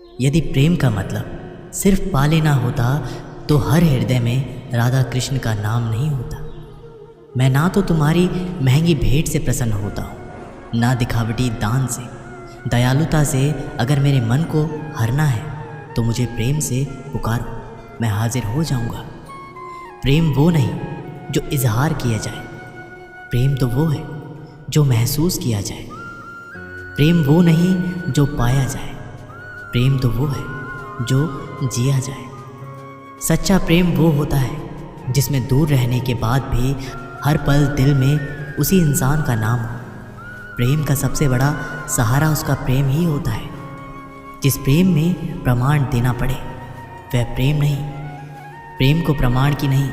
यदि प्रेम का मतलब सिर्फ पा लेना होता तो हर हृदय में राधा कृष्ण का नाम नहीं होता। मैं ना तो तुम्हारी महंगी भेंट से प्रसन्न होता हूँ, ना दिखावटी दान से। दयालुता से अगर मेरे मन को हरना है तो मुझे प्रेम से पुकारो, मैं हाजिर हो जाऊँगा। प्रेम वो नहीं जो इजहार किया जाए, प्रेम तो वो है जो महसूस किया जाए। प्रेम वो नहीं जो पाया जाए, प्रेम तो वो है जो जिया जाए। सच्चा प्रेम वो होता है जिसमें दूर रहने के बाद भी हर पल दिल में उसी इंसान का नाम हो। प्रेम का सबसे बड़ा सहारा उसका प्रेम ही होता है। जिस प्रेम में प्रमाण देना पड़े वह प्रेम नहीं। प्रेम को प्रमाण की नहीं,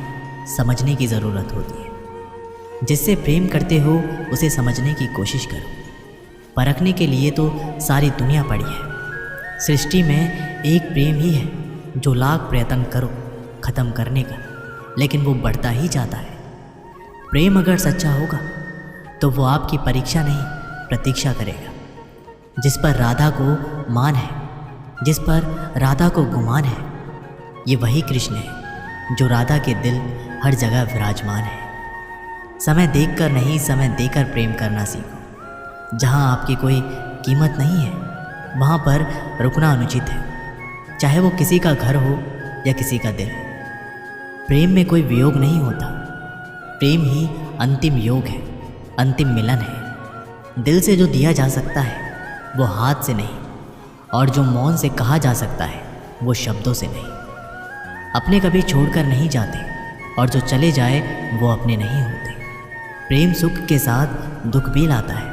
समझने की ज़रूरत होती है। जिससे प्रेम करते हो उसे समझने की कोशिश करो। परखने के लिए तो सारी दुनिया पड़ी है। सृष्टि में एक प्रेम ही है जो लाख प्रयत्न करो ख़त्म करने का, लेकिन वो बढ़ता ही जाता है। प्रेम अगर सच्चा होगा तो वो आपकी परीक्षा नहीं प्रतीक्षा करेगा। जिस पर राधा को मान है, जिस पर राधा को गुमान है, ये वही कृष्ण है जो राधा के दिल हर जगह विराजमान है। समय देखकर नहीं, समय देकर प्रेम करना सीखो। जहाँ आपकी कोई कीमत नहीं है वहाँ पर रुकना अनुचित है, चाहे वो किसी का घर हो या किसी का दिल। प्रेम में कोई वियोग नहीं होता, प्रेम ही अंतिम योग है, अंतिम मिलन है। दिल से जो दिया जा सकता है वो हाथ से नहीं, और जो मौन से कहा जा सकता है वो शब्दों से नहीं। अपने कभी छोड़कर नहीं जाते, और जो चले जाए वो अपने नहीं होते। प्रेम सुख के साथ दुख भी लाता है,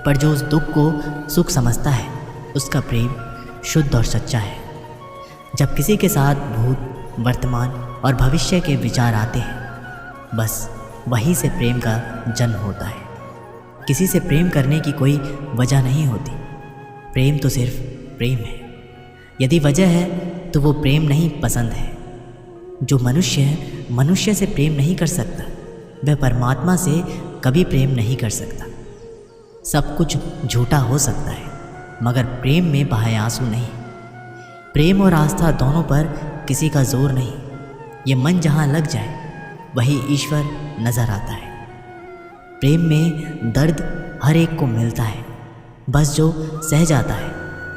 पर जो उस दुख को सुख समझता है उसका प्रेम शुद्ध और सच्चा है। जब किसी के साथ भूत, वर्तमान और भविष्य के विचार आते हैं, बस वहीं से प्रेम का जन्म होता है। किसी से प्रेम करने की कोई वजह नहीं होती, प्रेम तो सिर्फ प्रेम है। यदि वजह है तो वो प्रेम नहीं, पसंद है। जो मनुष्य है, मनुष्य से प्रेम नहीं कर सकता, वह परमात्मा से कभी प्रेम नहीं कर सकता। सब कुछ झूठा हो सकता है मगर प्रेम में बहाए आंसू नहीं। प्रेम और आस्था दोनों पर किसी का जोर नहीं। ये मन जहाँ लग जाए वही ईश्वर नज़र आता है। प्रेम में दर्द हर एक को मिलता है, बस जो सह जाता है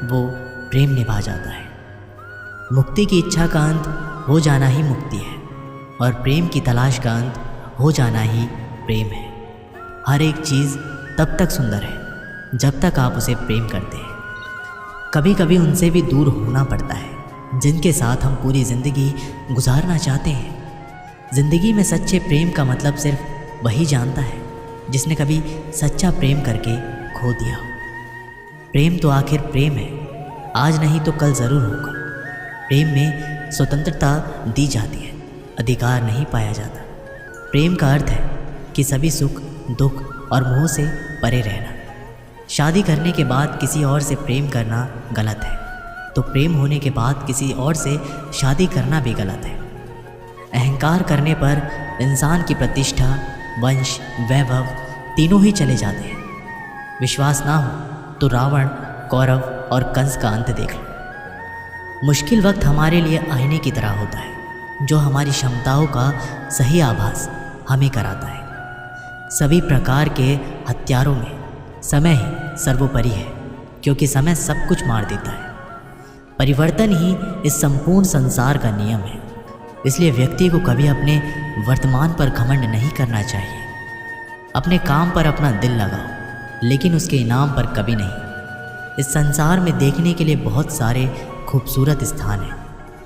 वो प्रेम निभा जाता है। मुक्ति की इच्छा का अंत हो जाना ही मुक्ति है, और प्रेम की तलाश का अंत हो जाना ही प्रेम है। हर एक चीज़ तब तक सुंदर है जब तक आप उसे प्रेम करते हैं। कभी कभी उनसे भी दूर होना पड़ता है जिनके साथ हम पूरी ज़िंदगी गुजारना चाहते हैं। ज़िंदगी में सच्चे प्रेम का मतलब सिर्फ वही जानता है जिसने कभी सच्चा प्रेम करके खो दिया हो। प्रेम तो आखिर प्रेम है, आज नहीं तो कल ज़रूर होगा। प्रेम में स्वतंत्रता दी जाती है, अधिकार नहीं पाया जाता। प्रेम का अर्थ है कि सभी सुख, दुख और मोह से परे रहना। शादी करने के बाद किसी और से प्रेम करना गलत है, तो प्रेम होने के बाद किसी और से शादी करना भी गलत है। अहंकार करने पर इंसान की प्रतिष्ठा, वंश, वैभव तीनों ही चले जाते हैं। विश्वास ना हो तो रावण, कौरव और कंस का अंत देख लो। मुश्किल वक्त हमारे लिए आईने की तरह होता है जो हमारी क्षमताओं का सही आभास हमें कराता है। सभी प्रकार के हथियारों में समय ही सर्वोपरि है, क्योंकि समय सब कुछ मार देता है। परिवर्तन ही इस संपूर्ण संसार का नियम है। इसलिए व्यक्ति को कभी अपने वर्तमान पर घमंड नहीं करना चाहिए। अपने काम पर अपना दिल लगाओ, लेकिन उसके इनाम पर कभी नहीं। इस संसार में देखने के लिए बहुत सारे खूबसूरत स्थान हैं,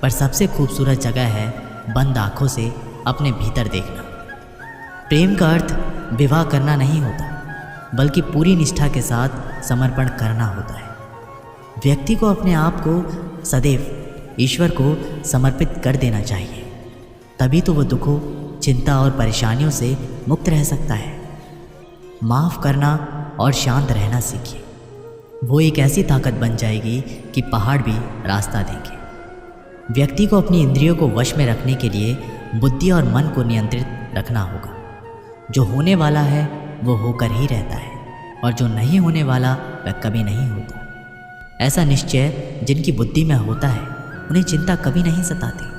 पर सबसे खूबसूरत जगह है बंद आँखों से अपने भीतर देखना। प्रेम का अर्थ विवाह करना नहीं होता, बल्कि पूरी निष्ठा के साथ समर्पण करना होता है। व्यक्ति को अपने आप को सदैव ईश्वर को समर्पित कर देना चाहिए, तभी तो वो दुखों, चिंता और परेशानियों से मुक्त रह सकता है। माफ़ करना और शांत रहना सीखिए, वो एक ऐसी ताकत बन जाएगी कि पहाड़ भी रास्ता देंगे। व्यक्ति को अपनी इंद्रियों को वश में रखने के लिए बुद्धि और मन को नियंत्रित रखना होगा। जो होने वाला है वो होकर ही रहता है, और जो नहीं होने वाला वह कभी नहीं होता। ऐसा निश्चय जिनकी बुद्धि में होता है उन्हें चिंता कभी नहीं सताती।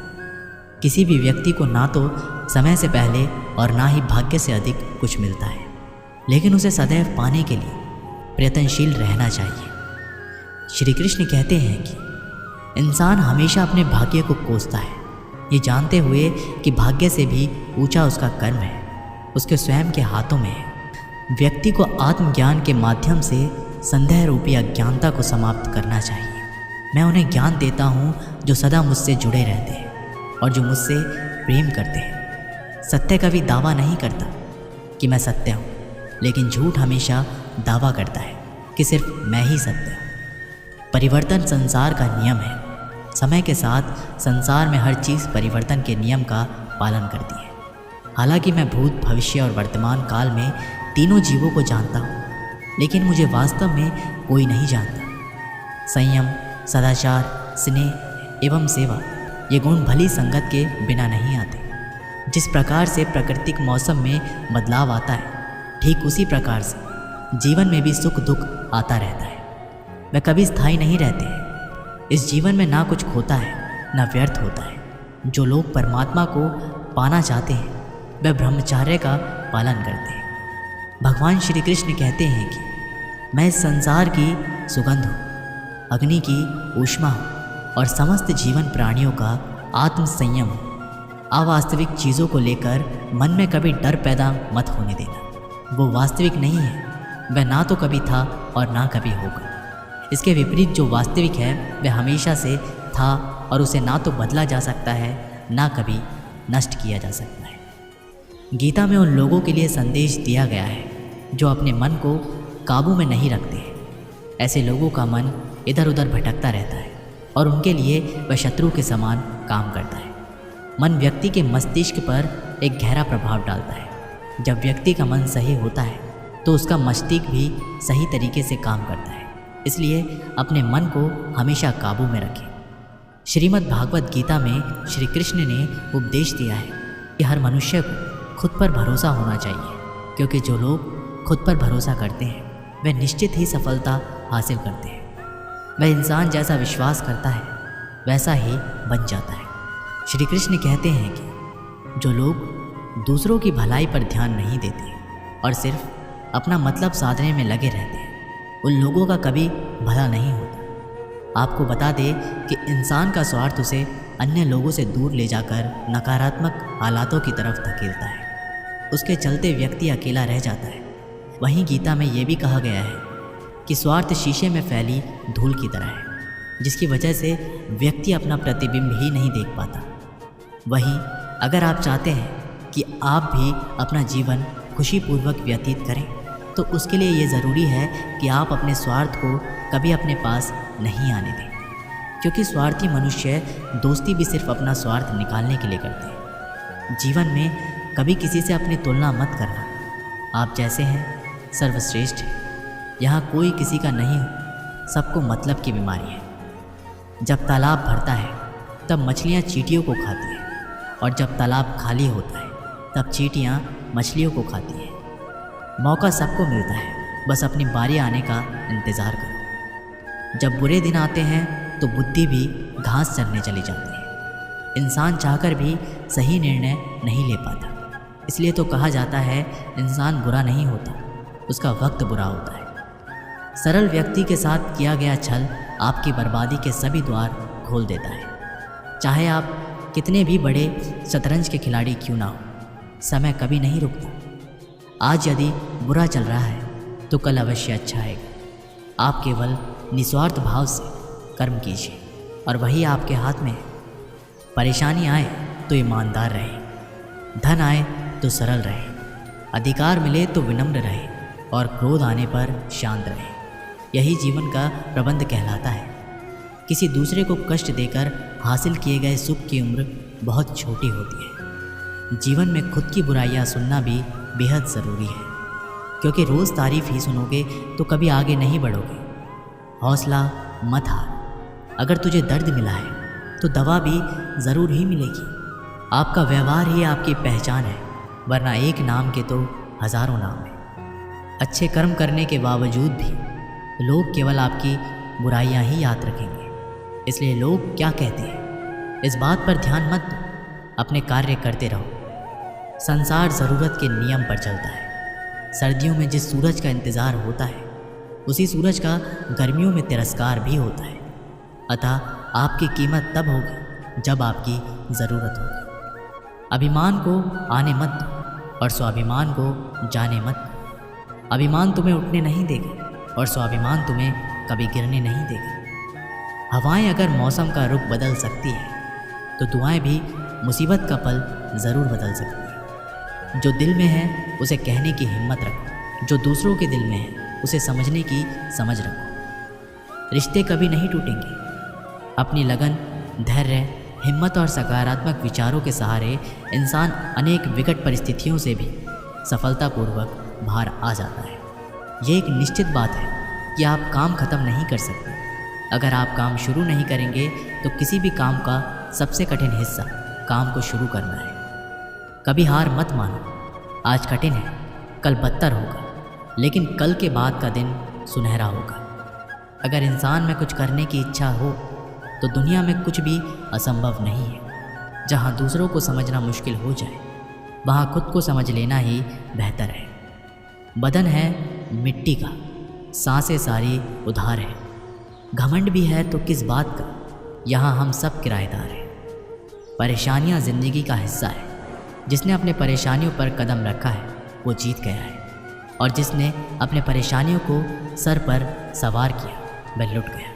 किसी भी व्यक्ति को ना तो समय से पहले और ना ही भाग्य से अधिक कुछ मिलता है, लेकिन उसे सदैव पाने के लिए प्रयत्नशील रहना चाहिए। श्री कृष्ण कहते हैं कि इंसान हमेशा अपने भाग्य को कोसता है, ये जानते हुए कि भाग्य से भी ऊंचा उसका कर्म है, उसके स्वयं के हाथों में है। व्यक्ति को आत्मज्ञान के माध्यम से संदेह रूपी अज्ञानता को समाप्त करना चाहिए। मैं उन्हें ज्ञान देता हूँ जो सदा मुझसे जुड़े रहते हैं और जो मुझसे प्रेम करते हैं। सत्य कभी दावा नहीं करता कि मैं सत्य हूँ, लेकिन झूठ हमेशा दावा करता है कि सिर्फ मैं ही सत्य हूँ। परिवर्तन संसार का नियम है। समय के साथ संसार में हर चीज़ परिवर्तन के नियम का पालन करती है। हालांकि मैं भूत, भविष्य और वर्तमान काल में तीनों जीवों को जानता हूँ, लेकिन मुझे वास्तव में कोई नहीं जानता। संयम, सदाचार, स्नेह एवं सेवा ये गुण भली संगत के बिना नहीं आते। जिस प्रकार से प्राकृतिक मौसम में बदलाव आता है, ठीक उसी प्रकार से जीवन में भी सुख दुख आता रहता है। वे कभी स्थायी नहीं रहते हैं। इस जीवन में ना कुछ खोता है ना व्यर्थ होता है। जो लोग परमात्मा को पाना चाहते हैं वे ब्रह्मचर्य का पालन करते हैं। भगवान श्री कृष्ण कहते हैं कि मैं इस संसार की सुगंध हूँ, अग्नि की ऊष्मा हूँ और समस्त जीवन प्राणियों का आत्म संयम हूँ। अवास्तविक चीज़ों को लेकर मन में कभी डर पैदा मत होने देना। वो वास्तविक नहीं है, वह ना तो कभी था और ना कभी होगा। इसके विपरीत जो वास्तविक है वह हमेशा से था और उसे ना तो बदला जा सकता है ना कभी नष्ट किया जा सकता है। गीता में उन लोगों के लिए संदेश दिया गया है जो अपने मन को काबू में नहीं रखते हैं। ऐसे लोगों का मन इधर उधर भटकता रहता है और उनके लिए वह शत्रु के समान काम करता है। मन व्यक्ति के मस्तिष्क पर एक गहरा प्रभाव डालता है। जब व्यक्ति का मन सही होता है तो उसका मस्तिष्क भी सही तरीके से काम करता है। इसलिए अपने मन को हमेशा काबू में रखें। श्रीमद् भागवत गीता में श्री कृष्ण ने उपदेश दिया है कि हर मनुष्य को खुद पर भरोसा होना चाहिए, क्योंकि जो लोग खुद पर भरोसा करते हैं वे निश्चित ही सफलता हासिल करते हैं। वह इंसान जैसा विश्वास करता है वैसा ही बन जाता है। श्री कृष्ण कहते हैं कि जो लोग दूसरों की भलाई पर ध्यान नहीं देते और सिर्फ अपना मतलब साधने में लगे रहते हैं, उन लोगों का कभी भला नहीं होता। आपको बता दें कि इंसान का स्वार्थ उसे अन्य लोगों से दूर ले जाकर नकारात्मक हालातों की तरफ धकेलता है। उसके चलते व्यक्ति अकेला रह जाता है। वहीं गीता में ये भी कहा गया है कि स्वार्थ शीशे में फैली धूल की तरह है, जिसकी वजह से व्यक्ति अपना प्रतिबिंब ही नहीं देख पाता। वहीं अगर आप चाहते हैं कि आप भी अपना जीवन खुशीपूर्वक व्यतीत करें, तो उसके लिए ये ज़रूरी है कि आप अपने स्वार्थ को कभी अपने पास नहीं आने दें, क्योंकि स्वार्थी मनुष्य दोस्ती भी सिर्फ अपना स्वार्थ निकालने के लिए करते हैं। जीवन में कभी किसी से अपनी तुलना मत करना। आप जैसे हैं सर्वश्रेष्ठ है। यहाँ कोई किसी का नहीं हो, सबको मतलब की बीमारी है। जब तालाब भरता है तब मछलियाँ चींटियों को खाती हैं, और जब तालाब खाली होता है तब चींटियाँ मछलियों को खाती हैं। मौका सबको मिलता है, बस अपनी बारी आने का इंतज़ार करो। जब बुरे दिन आते हैं तो बुद्धि भी घास चरने चली जाती है। इंसान चाहकर भी सही निर्णय नहीं ले पाता। इसलिए तो कहा जाता है इंसान बुरा नहीं होता, उसका वक्त बुरा होता है। सरल व्यक्ति के साथ किया गया छल आपकी बर्बादी के सभी द्वार खोल देता है। चाहे आप कितने भी बड़े शतरंज के खिलाड़ी क्यों ना हो, समय कभी नहीं रुकता। आज यदि बुरा चल रहा है तो कल अवश्य अच्छा आएगा। आप केवल निस्वार्थ भाव से कर्म कीजिए और वही आपके हाथ में है। परेशानी आए तो ईमानदार रहे, धन आए तो सरल रहे, अधिकार मिले तो विनम्र रहे और क्रोध आने पर शांत रहे। यही जीवन का प्रबंध कहलाता है। किसी दूसरे को कष्ट देकर हासिल किए गए सुख की उम्र बहुत छोटी होती है। जीवन में खुद की बुराइयां सुनना भी बेहद ज़रूरी है, क्योंकि रोज़ तारीफ ही सुनोगे तो कभी आगे नहीं बढ़ोगे। हौसला मत हार। अगर तुझे दर्द मिला है तो दवा भी ज़रूर ही मिलेगी। आपका व्यवहार ही आपकी पहचान है, वरना एक नाम के तो हज़ारों नाम हैं। अच्छे कर्म करने के बावजूद भी लोग केवल आपकी बुराइयां ही याद रखेंगे। इसलिए लोग क्या कहते हैं इस बात पर ध्यान मत दो, अपने कार्य करते रहो। संसार ज़रूरत के नियम पर चलता है। सर्दियों में जिस सूरज का इंतज़ार होता है उसी सूरज का गर्मियों में तिरस्कार भी होता है। अतः आपकी कीमत तब होगी जब आपकी ज़रूरत होगी। अभिमान को आने मत दो और स्वाभिमान को जाने मत दो। अभिमान तुम्हें उठने नहीं देगा और स्वाभिमान तुम्हें कभी गिरने नहीं देगा। हवाएं अगर मौसम का रुख बदल सकती है तो दुआएं भी मुसीबत का पल ज़रूर बदल सकती है। जो दिल में है उसे कहने की हिम्मत रखो, जो दूसरों के दिल में है उसे समझने की समझ रखो। रिश्ते कभी नहीं टूटेंगे। अपनी लगन, धैर्य, हिम्मत और सकारात्मक विचारों के सहारे इंसान अनेक विकट परिस्थितियों से भी सफलतापूर्वक बाहर आ जाता है। ये एक निश्चित बात है कि आप काम ख़त्म नहीं कर सकते। अगर आप काम शुरू नहीं करेंगे तो किसी भी काम का सबसे कठिन हिस्सा काम को शुरू करना है। कभी हार मत मानो। आज कठिन है, कल बदतर होगा, लेकिन कल के बाद का दिन सुनहरा होगा। अगर इंसान में कुछ करने की इच्छा हो तो दुनिया में कुछ भी असंभव नहीं है। जहाँ दूसरों को समझना मुश्किल हो जाए वहाँ खुद को समझ लेना ही बेहतर है। बदन है मिट्टी का, सांसें सारी उधार है। घमंड भी है तो किस बात का, यहाँ हम सब किराएदार हैं। परेशानियाँ ज़िंदगी का हिस्सा है। जिसने अपने परेशानियों पर कदम रखा है वो जीत गया है, और जिसने अपने परेशानियों को सर पर सवार किया वह लुट गया।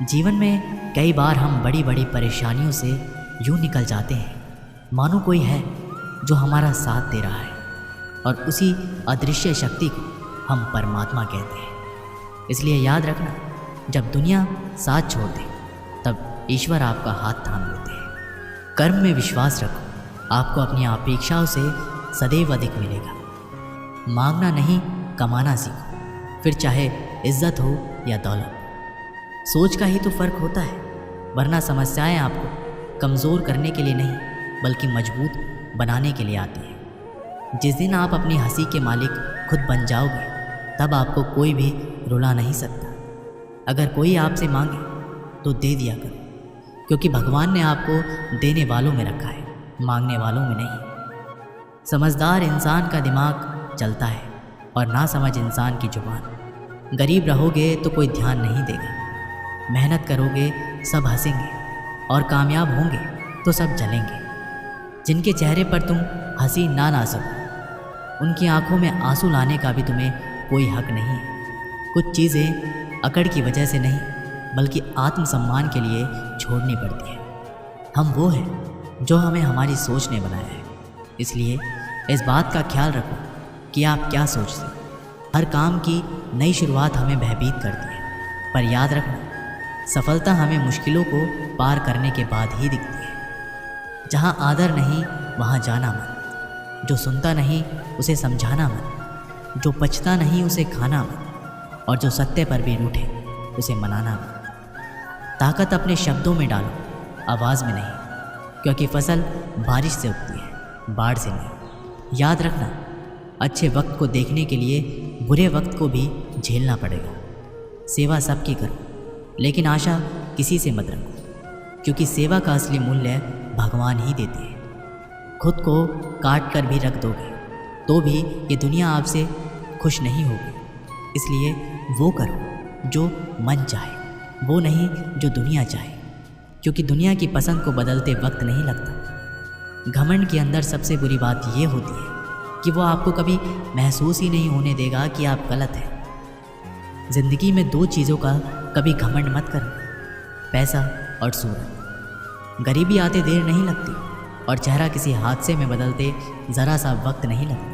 जीवन में कई बार हम बड़ी बड़ी परेशानियों से यूँ निकल जाते हैं मानो कोई है जो हमारा साथ दे रहा है, और उसी अदृश्य शक्ति को हम परमात्मा कहते हैं। इसलिए याद रखना, जब दुनिया साथ छोड़ दे तब ईश्वर आपका हाथ थाम लेते हैं। कर्म में विश्वास रखो, आपको अपनी अपेक्षाओं से सदैव अधिक मिलेगा। मांगना नहीं, कमाना सीखो, फिर चाहे इज्जत हो या दौलत। सोच का ही तो फर्क होता है, वरना समस्याएं आपको कमज़ोर करने के लिए नहीं बल्कि मजबूत बनाने के लिए आती हैं। जिस दिन आप अपनी हंसी के मालिक खुद बन जाओगे तब आपको कोई भी रुला नहीं सकता। अगर कोई आपसे मांगे तो दे दिया करो, क्योंकि भगवान ने आपको देने वालों में रखा है, मांगने वालों में नहीं। समझदार इंसान का दिमाग चलता है और नासमझ इंसान की जुबान। गरीब रहोगे तो कोई ध्यान नहीं देगा, मेहनत करोगे सब हंसेंगे, और कामयाब होंगे तो सब जलेंगे। जिनके चेहरे पर तुम हंसी ना ला सको उनकी आंखों में आंसू लाने का भी तुम्हें कोई हक नहीं है। कुछ चीज़ें अकड़ की वजह से नहीं बल्कि आत्मसम्मान के लिए छोड़नी पड़ती है। हम वो हैं जो हमें हमारी सोच ने बनाया है। इसलिए इस बात का ख्याल रखो कि आप क्या सोचते हैं। हर काम की नई शुरुआत हमें भयभीत करती है, पर याद रखना, सफलता हमें मुश्किलों को पार करने के बाद ही दिखती है। जहाँ आदर नहीं वहाँ जाना मत, जो सुनता नहीं उसे समझाना मत, जो पचता नहीं उसे खाना मत, और जो सत्य पर भी रूठे उसे मनाना मत। ताकत अपने शब्दों में डालो, आवाज़ में नहीं, क्योंकि फसल बारिश से उगती है, बाढ़ से नहीं। याद रखना, अच्छे वक्त को देखने के लिए बुरे वक्त को भी झेलना पड़ेगा। सेवा सबकी करो, लेकिन आशा किसी से मत रखो, क्योंकि सेवा का असली मूल्य भगवान ही देते हैं। खुद को काट कर भी रख दोगे तो भी ये दुनिया आपसे खुश नहीं होगी। इसलिए वो करो जो मन चाहे, वो नहीं जो दुनिया चाहे, क्योंकि दुनिया की पसंद को बदलते वक्त नहीं लगता। घमंड के अंदर सबसे बुरी बात ये होती है कि वो आपको कभी महसूस ही नहीं होने देगा कि आप गलत हैं। ज़िंदगी में दो चीज़ों का कभी घमंड मत करो, पैसा और सूरत। गरीबी आते देर नहीं लगती और चेहरा किसी हादसे में बदलते ज़रा सा वक्त नहीं लगता।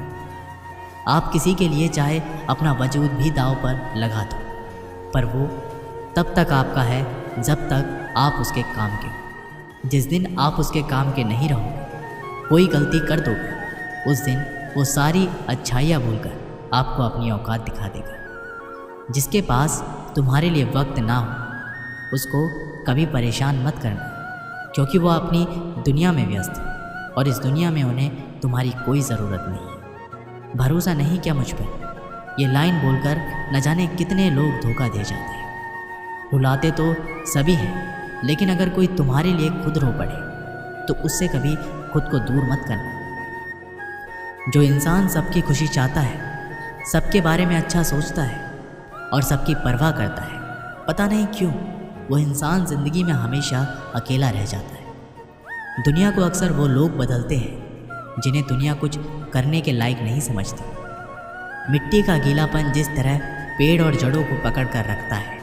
आप किसी के लिए चाहे अपना वजूद भी दांव पर लगा दो, पर वो तब तक आपका है जब तक आप उसके काम के हो। जिस दिन आप उसके काम के नहीं रहोगे, कोई गलती कर दोगे, उस दिन वो सारी अच्छाइयाँ भूलकर आपको अपनी औकात दिखा देगा। जिसके पास तुम्हारे लिए वक्त ना हो उसको कभी परेशान मत करना, क्योंकि वो अपनी दुनिया में व्यस्त है और इस दुनिया में उन्हें तुम्हारी कोई ज़रूरत नहीं है। भरोसा नहीं क्या मुझ पर? ये लाइन बोलकर न जाने कितने लोग धोखा दे जाते हैं। रुलाते तो सभी हैं, लेकिन अगर कोई तुम्हारे लिए खुद रो पड़े तो उससे कभी खुद को दूर मत करना। जो इंसान सबकी खुशी चाहता है, सबके बारे में अच्छा सोचता है और सबकी परवाह करता है, पता नहीं क्यों वो इंसान ज़िंदगी में हमेशा अकेला रह जाता है। दुनिया को अक्सर वो लोग बदलते हैं जिन्हें दुनिया कुछ करने के लायक नहीं समझती। मिट्टी का गीलापन जिस तरह पेड़ और जड़ों को पकड़ कर रखता है,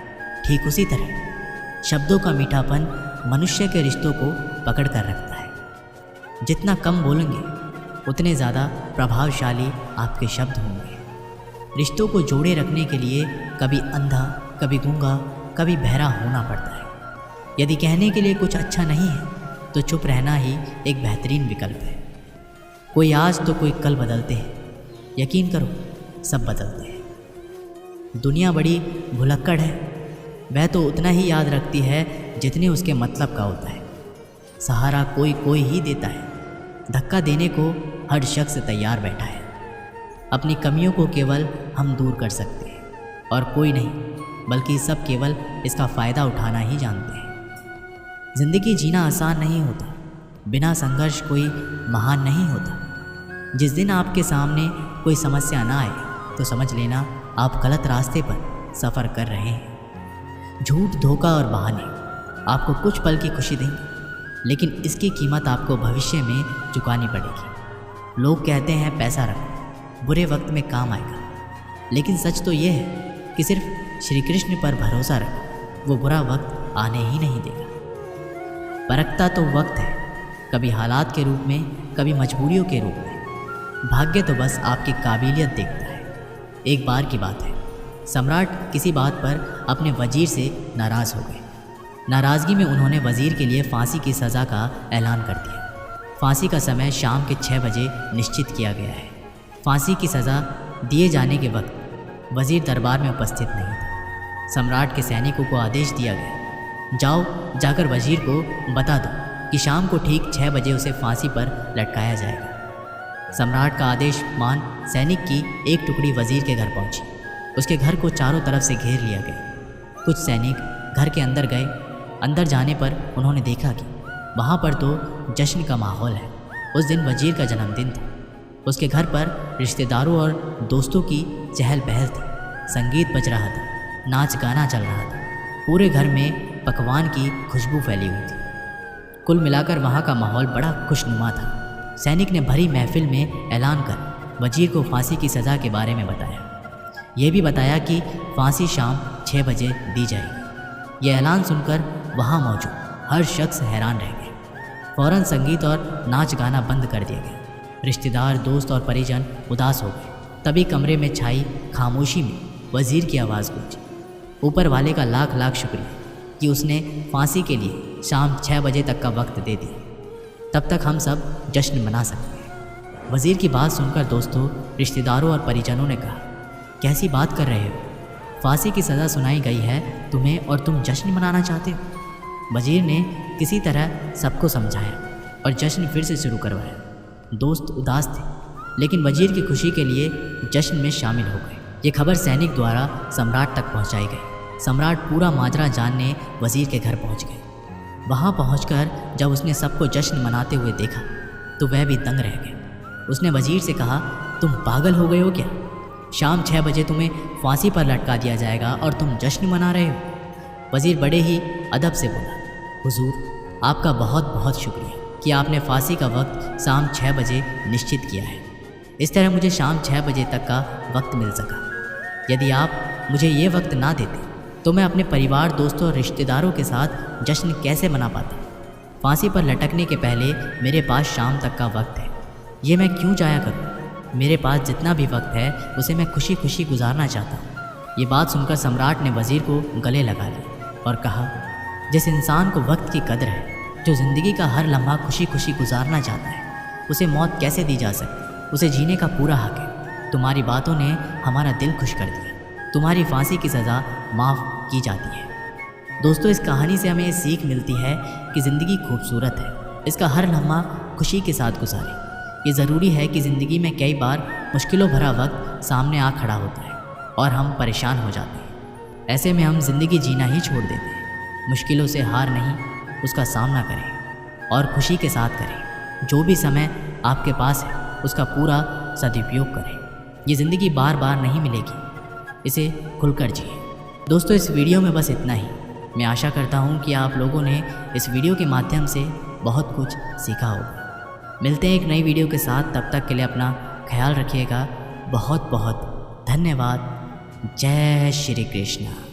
ठीक उसी तरह शब्दों का मीठापन मनुष्य के रिश्तों को पकड़ कर रखता है। जितना कम बोलेंगे उतने ज़्यादा प्रभावशाली आपके शब्द होंगे। रिश्तों को जोड़े रखने के लिए कभी अंधा, कभी गूंगा, कभी बहरा होना पड़ता है। यदि कहने के लिए कुछ अच्छा नहीं है तो चुप रहना ही एक बेहतरीन विकल्प है। कोई आज तो कोई कल बदलते हैं, यकीन करो सब बदलते हैं। दुनिया बड़ी भुलक्कड़ है, वह तो उतना ही याद रखती है जितने उसके मतलब का होता है। सहारा कोई कोई ही देता है, धक्का देने को हर शख्स तैयार बैठा है। अपनी कमियों को केवल हम दूर कर सकते हैं और कोई नहीं, बल्कि सब केवल इसका फ़ायदा उठाना ही जानते हैं। ज़िंदगी जीना आसान नहीं होता, बिना संघर्ष कोई महान नहीं होता। जिस दिन आपके सामने कोई समस्या ना आए तो समझ लेना आप गलत रास्ते पर सफ़र कर रहे हैं। झूठ, धोखा और बहाने आपको कुछ पल की खुशी देंगे, लेकिन इसकी कीमत आपको भविष्य में चुकानी पड़ेगी। लोग कहते हैं पैसा रखो, बुरे वक्त में काम आएगा, लेकिन सच तो ये है कि सिर्फ श्री कृष्ण पर भरोसा रखो, वो बुरा वक्त आने ही नहीं देगा। परखता तो वक्त है, कभी हालात के रूप में, कभी मजबूरियों के रूप में। भाग्य तो बस आपकी काबिलियत देखता है। एक बार की बात है, सम्राट किसी बात पर अपने वजीर से नाराज़ हो गए। नाराज़गी में उन्होंने वजीर के लिए फांसी की सज़ा का ऐलान कर दिया। फांसी का समय शाम के 6 बजे निश्चित किया गया है। फांसी की सज़ा दिए जाने के वक्त वजीर दरबार में उपस्थित नहीं था। सम्राट के सैनिकों को आदेश दिया गया, जाओ जाकर वजीर को बता दो कि शाम को ठीक 6 बजे उसे फांसी पर लटकाया जाएगा। सम्राट का आदेश मान सैनिक की एक टुकड़ी वजीर के घर पहुंची। उसके घर को चारों तरफ से घेर लिया गया। कुछ सैनिक घर के अंदर गए। अंदर जाने पर उन्होंने देखा कि वहाँ पर तो जश्न का माहौल है। उस दिन वजीर का जन्मदिन था। उसके घर पर रिश्तेदारों और दोस्तों की चहल पहल थी। संगीत बज रहा था, नाच गाना चल रहा था। पूरे घर में पकवान की खुशबू फैली हुई थी। कुल मिलाकर वहाँ का माहौल बड़ा खुशनुमा था। सैनिक ने भरी महफिल में ऐलान कर वजीर को फांसी की सज़ा के बारे में बताया। यह भी बताया कि फांसी शाम 6 बजे दी जाएगी। यह ऐलान सुनकर वहाँ मौजूद हर शख्स हैरान रह गए। फ़ौरन संगीत और नाच गाना बंद कर दिया गया। रिश्तेदार, दोस्त और परिजन उदास हो गए। तभी कमरे में छाई खामोशी में वजीर की आवाज़ गूंजी, ऊपर वाले का लाख लाख शुक्रिया कि उसने फांसी के लिए शाम 6 बजे तक का वक्त दे दिया। तब तक हम सब जश्न मना सकते हैं। वजीर की बात सुनकर दोस्तों, रिश्तेदारों और परिजनों ने कहा, कैसी बात कर रहे हो? फांसी की सज़ा सुनाई गई है तुम्हें और तुम जश्न मनाना चाहते हो? वजीर ने किसी तरह सबको समझाया और जश्न फिर से शुरू करवाया। दोस्त उदास थे, लेकिन वजीर की खुशी के लिए जश्न में शामिल हो गए। ये खबर सैनिक द्वारा सम्राट तक पहुंचाई गई। सम्राट पूरा माजरा जानने वजीर के घर पहुंच गए। वहां पहुंचकर जब उसने सबको जश्न मनाते हुए देखा तो वह भी दंग रह गया। उसने वजीर से कहा, तुम पागल हो गए हो क्या? शाम 6 बजे तुम्हें फांसी पर लटका दिया जाएगा और तुम जश्न मना रहे हो? वजीर बड़े ही अदब से बोला, हुजूर आपका बहुत बहुत शुक्रिया कि आपने फांसी का वक्त शाम 6 बजे निश्चित किया है। इस तरह मुझे शाम 6 बजे तक का वक्त मिल सका। यदि आप मुझे ये वक्त ना देते तो मैं अपने परिवार, दोस्तों और रिश्तेदारों के साथ जश्न कैसे मना पाता? फांसी पर लटकने के पहले मेरे पास शाम तक का वक्त है, ये मैं क्यों जाया करूं? मेरे पास जितना भी वक्त है उसे मैं खुशी खुशी गुजारना चाहता हूँ। ये बात सुनकर सम्राट ने वजीर को गले लगा लिया और कहा, जिस इंसान को वक्त की कदर है, जो ज़िंदगी का हर लम्हा खुशी खुशी गुजारना चाहता है, उसे मौत कैसे दी जा सकती? उसे जीने का पूरा हक है। तुम्हारी बातों ने हमारा दिल खुश कर दिया। तुम्हारी फांसी की सज़ा माफ़ की जाती है। दोस्तों, इस कहानी से हमें ये सीख मिलती है कि ज़िंदगी खूबसूरत है, इसका हर लम्हा खुशी के साथ गुजारें। ये ज़रूरी है कि ज़िंदगी में कई बार मुश्किलों भरा वक्त सामने आ खड़ा होता है और हम परेशान हो जाते हैं, ऐसे में हम ज़िंदगी जीना ही छोड़ देते हैं। मुश्किलों से हार नहीं, उसका सामना करें और खुशी के साथ करें। जो भी समय आपके पास है उसका पूरा सदुपयोग करें। ये ज़िंदगी बार बार नहीं मिलेगी, इसे खुलकर जिए। दोस्तों, इस वीडियो में बस इतना ही। मैं आशा करता हूँ कि आप लोगों ने इस वीडियो के माध्यम से बहुत कुछ सीखा होगा। मिलते हैं एक नई वीडियो के साथ, तब तक के लिए अपना ख्याल रखिएगा। बहुत बहुत धन्यवाद। जय श्री कृष्ण।